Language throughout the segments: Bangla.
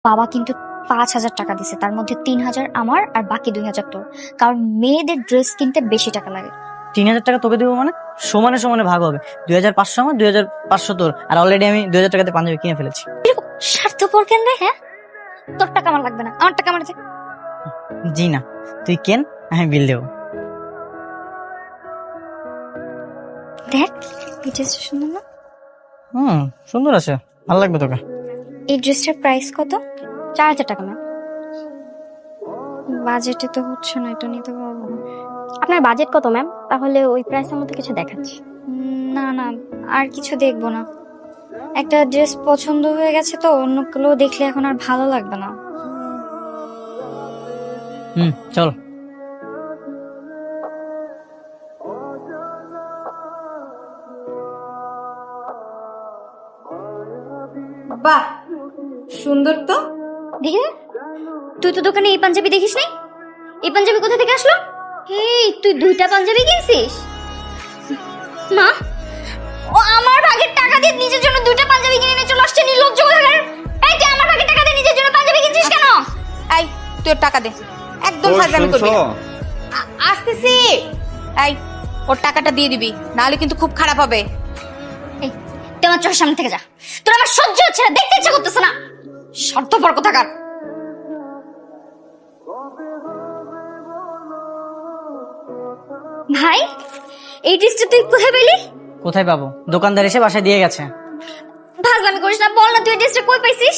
বাবা কিন্তু 5,000 টাকা দিছে, তার মধ্যে 3,000 আমার আর বাকি 2,000 তোর, কারণ মেয়েদের ড্রেস কিনতে বেশি টাকা লাগে। 3,000 টাকা তোকে দেবো মানে? সমানে সমানে ভাগ হবে, 2,500 আমার, 2,500 তোর। আর অলরেডি আমি 2,000 টাকাতে পাঞ্জাবি কিনে ফেলেছি। এরকম স্বার্থপর কেন রে? হ্যাঁ, তোর টাকা আমার লাগবে না, আমার টাকা আমার আছে। জি না, তুই কেন, আমি বিল দেবো। দেখ এই ড্রেসটা সুন্দর না? সুন্দর আছে, ভালো লাগবে তোকে। এই ড্রেসটার প্রাইস কত? 4,000 টাকা না? বাজেটে তো হচ্ছে না, এটা নিতে পারবো না। আপনার বাজেট কত ম্যাম? তাহলে ওই প্রাইসের মধ্যে কিছু দেখাচ্ছি। না না, আর কিছু দেখবো না। একটা ড্রেস পছন্দ হয়ে গেছে তো, অন্যগুলো দেখলে এখন আর ভালো লাগবে না। চল। বাহ, সুন্দর তো। দেখি না? তুই তো দোকানে এই পাঞ্জাবি দেখিস নাই? এই পাঞ্জাবি কোথা থেকে আসলো? এই তুই 2টা পাঞ্জাবি কিনছিস? মা, ও আমার ভাগের টাকা দিয়ে নিজের জন্য 2টা পাঞ্জাবি কিনে নিয়ে চলে আসছে, নির্লজ্জ কোথাকার। এই তুই আমার ভাগের টাকা দিয়ে নিজের জন্য পাঞ্জাবি কিনছিস কেন? এই তুই ওর টাকা দে, একদম ফাজলামি করবি না। আসতেছি। এই ওর টাকাটা দিয়ে দিবি, নাহলে কিন্তু খুব খারাপ হবে। এই তুই আমার চোখের সামনে থেকে যা, তোর আমার সহ্য হচ্ছে না, দেখতে ইচ্ছা করতেছে না। স্বার্থপর কোথাকার। ভাই, এই ড্রেসটা তুই কোথায় পেলি? কোথায় পাবো? দোকানদার এসে বাসায় দিয়ে গেছে। ভাজলামি করিস না, বল না তুই এই ড্রেসটা কই পাইছিস?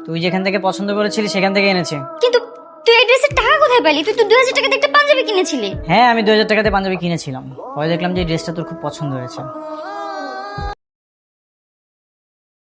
তুই যেখান থেকে পছন্দ করেছিলি সেখান থেকে এনেছি। কিন্তু তুই এই ড্রেসের টাকা কোথায় পেলি? তুই তো 2,000 টাকা দিয়ে একটা পাঞ্জাবি কিনেছিলি। হ্যাঁ, আমি 2,000 টাকাতে পাঞ্জাবি কিনেছিলাম, পরে দেখলাম যে এই ড্রেসটা তোর খুব পছন্দ হয়েছে।